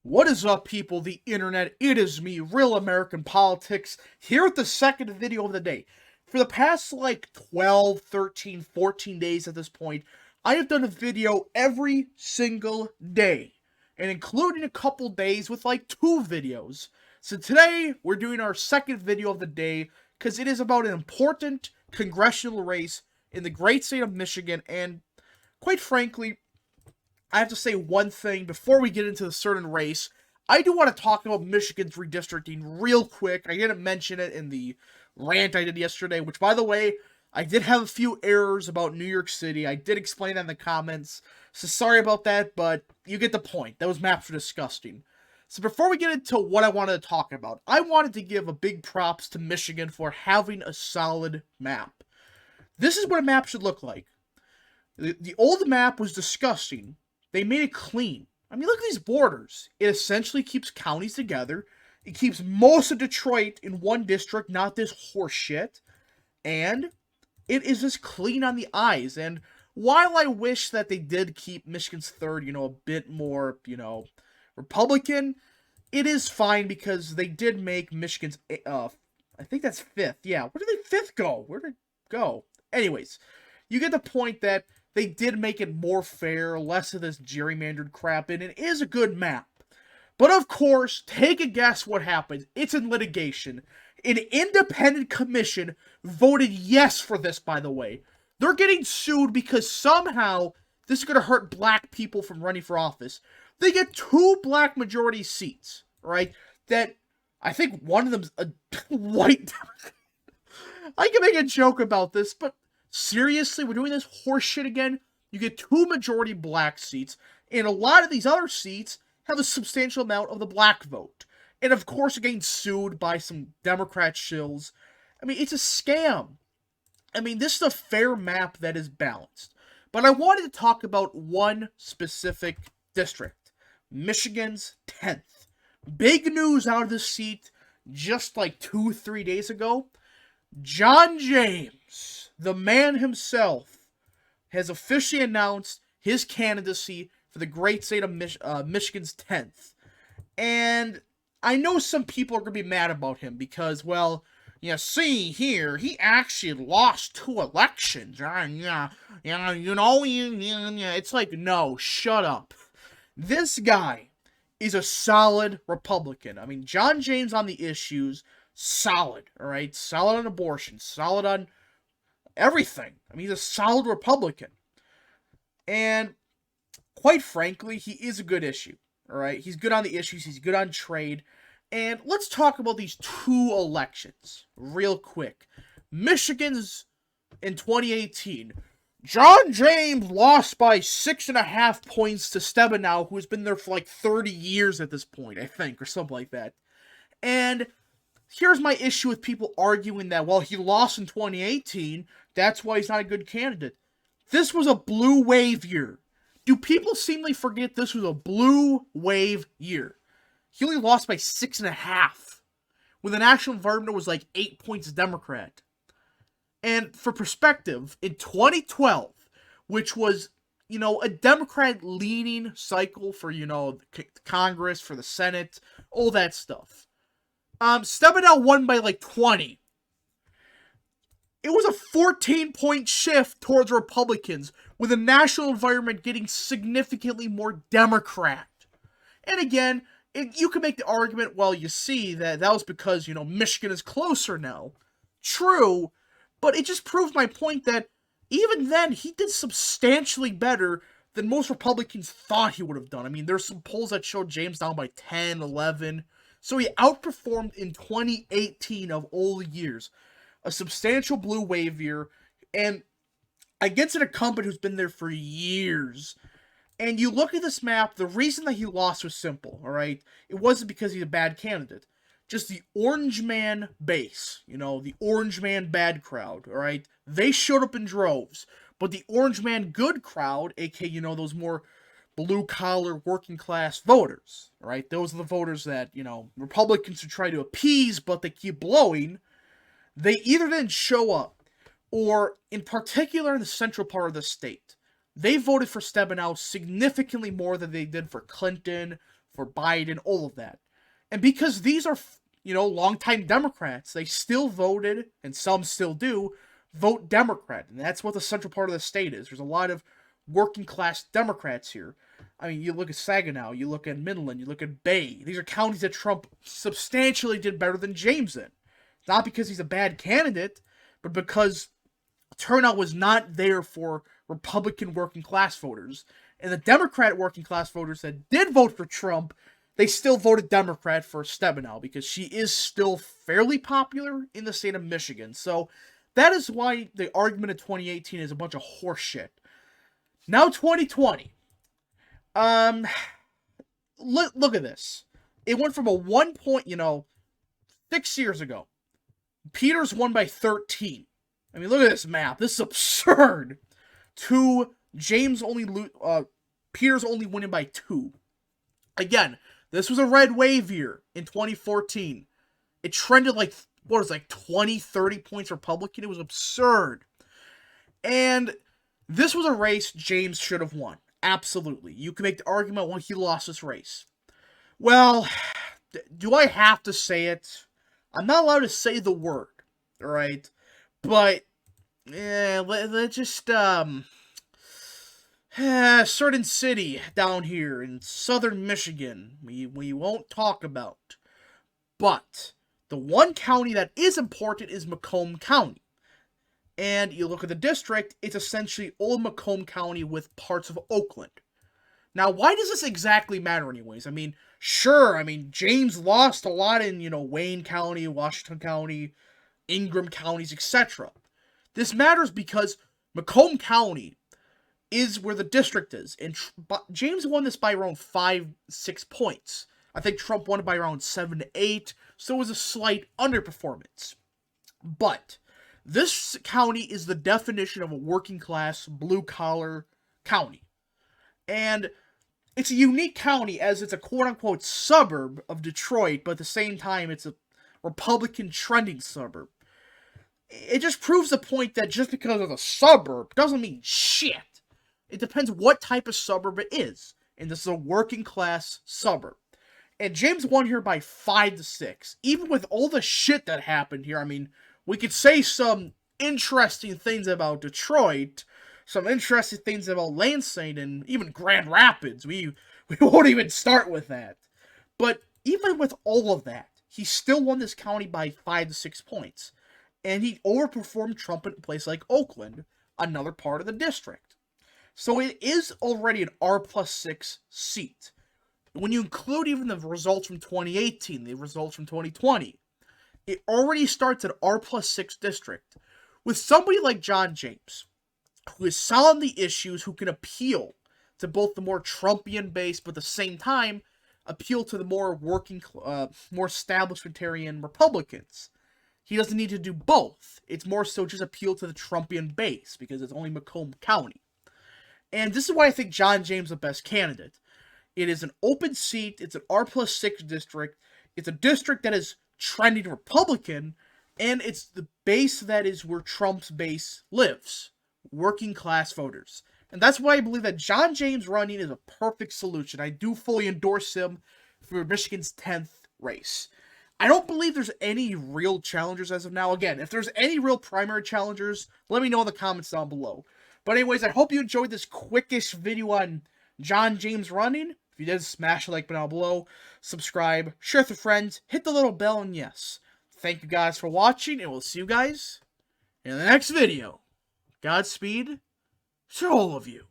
What is up, people? The internet. It is me, Real American Politics, here with the second video of the day. For the past 12, 13, 14 days at this point, I have done a video every single day, and including a couple days with two videos. So today, we're doing our second video of the day, because it is about an important congressional race in the great state of Michigan, and quite frankly, I have to say one thing before we get into the certain race. I do want to talk about Michigan's redistricting real quick. I didn't mention it in the rant I did yesterday, which, by the way, I did have a few errors about New York City. I did explain that in the comments, so sorry about that, but you get the point. Those maps are disgusting. So before we get into what I wanted to talk about, I wanted to give a big props to Michigan for having a solid map. This is what a map should look like. The old map was disgusting. They made it clean. I mean, look at these borders. It essentially keeps counties together. It keeps most of Detroit in one district, not this horse shit. And it is just clean on the eyes. And while I wish that they did keep Michigan's third, a bit more, Republican, it is fine because they did make Michigan's, I think that's fifth. Yeah, where did they fifth go? Where did it go? Anyways, you get the point that they did make it more fair, less of this gerrymandered crap, and it is a good map. But of course, take a guess what happens. It's in litigation. An independent commission voted yes for this, by the way. They're getting sued because somehow this is going to hurt black people from running for office. They get 2 black majority seats, right? That, I think one of them's a white Democrat. I can make a joke about this, but seriously, we're doing this horse shit again? You get 2 majority black seats, and a lot of these other seats have a substantial amount of the black vote. And of course, you're getting sued by some Democrat shills. I mean, it's a scam. I mean, this is a fair map that is balanced. But I wanted to talk about one specific district. Michigan's 10th. Big news out of this seat just 2-3 days ago. John James, the man himself, has officially announced his candidacy for the great state of Michigan's 10th. And I know some people are going to be mad about him because, well, you see here, he actually lost 2 elections. It's like, no, shut up. This guy is a solid Republican. I mean, John James on the issues, solid, all right? Solid on abortion, solid on everything. I mean, he's a solid Republican. And quite frankly, he is a good issue, all right? He's good on the issues. He's good on trade. And let's talk about these 2 elections real quick. Michigan's in 2018. John James lost by 6.5 points to Stabenow, who's been there for 30 years at this point, I think, or something like that. And here's my issue with people arguing that, well, he lost in 2018, that's why he's not a good candidate. This was a blue wave year. Do people seemingly forget this was a blue wave year? He only lost by 6.5, when the national environment was 8 points Democrat. And for perspective, in 2012, which was, a Democrat-leaning cycle for, Congress, for the Senate, all that stuff. Stabenow won by 20. It was a 14-point shift towards Republicans, with the national environment getting significantly more Democrat. And again, you can make the argument, well, you see, that was because, Michigan is closer now. True, but it just proves my point that even then, he did substantially better than most Republicans thought he would have done. I mean, there's some polls that showed James down by 10, 11. So he outperformed in 2018 of all the years. A substantial blue wave year. And against an incumbent who's been there for years. And you look at this map, the reason that he lost was simple, all right? It wasn't because he's a bad candidate. Just the Orange Man base, the Orange Man bad crowd, all right? They showed up in droves. But the Orange Man good crowd, aka, those more blue-collar, working-class voters, right? Those are the voters that, Republicans should try to appease, but they keep blowing. They either didn't show up, or, in particular in the central part of the state, they voted for Stabenow significantly more than they did for Clinton, for Biden, all of that. And because these are, longtime Democrats, they still voted, and some still do, vote Democrat. And that's what the central part of the state is. There's a lot of working class Democrats here. I mean, you look at Saginaw, you look at Midland, you look at Bay. These are counties that Trump substantially did better than James in. Not because he's a bad candidate, but because turnout was not there for Republican working class voters. And the Democrat working class voters that did vote for Trump, they still voted Democrat for Stabenow because she is still fairly popular in the state of Michigan. So that is why the argument of 2018 is a bunch of horseshit. Now 2020. Look at this. It went from a 1 point, 6 years ago. Peters won by 13. I mean, look at this map. This is absurd. To Peters only winning by 2. Again, this was a red wave year in 2014. It trended like 20, 30 points Republican. It was absurd. And this was a race James should have won. Absolutely. You can make the argument when he lost this race. Well, do I have to say it? I'm not allowed to say the word, alright? But, let's just, certain city down here in southern Michigan, we won't talk about. But, the one county that is important is Macomb County. And you look at the district, it's essentially old Macomb County with parts of Oakland. Now, why does this exactly matter anyways? I mean, sure, James lost a lot in, Wayne County, Washington County, Ingham counties, etc. This matters because Macomb County is where the district is. And James won this by around 5-6 points. I think Trump won it by around 7-8, so it was a slight underperformance. But this county is the definition of a working class, blue-collar county. And it's a unique county as it's a quote-unquote suburb of Detroit, but at the same time it's a Republican trending suburb. It just proves the point that just because it's a suburb doesn't mean shit. It depends what type of suburb it is. And this is a working class suburb. And James won here by 5-6. Even with all the shit that happened here, we could say some interesting things about Detroit, some interesting things about Lansing, and even Grand Rapids. We won't even start with that. But even with all of that, he still won this county by 5-6 points. And he overperformed Trump in a place like Oakland, another part of the district. So it is already an R+6 seat. When you include even the results from 2018, the results from 2020, it already starts at R+6 district with somebody like John James, who is solid on the issues, who can appeal to both the more Trumpian base, but at the same time, appeal to the more working, more establishmentarian Republicans. He doesn't need to do both. It's more so just appeal to the Trumpian base, because it's only Macomb County. And this is why I think John James is the best candidate. It is an open seat, it's an R+6 district, it's a district that is trending Republican, and it's the base that is where Trump's base lives. Working class voters. And that's why I believe that John James running is a perfect solution. I do fully endorse him for Michigan's 10th race. I don't believe there's any real challengers as of now. Again, if there's any real primary challengers, let me know in the comments down below. But anyways, I hope you enjoyed this quickish video on John James running. If you did, smash the like button down below, subscribe, share with your friends, hit the little bell, and yes, thank you guys for watching, and we'll see you guys in the next video. Godspeed to all of you.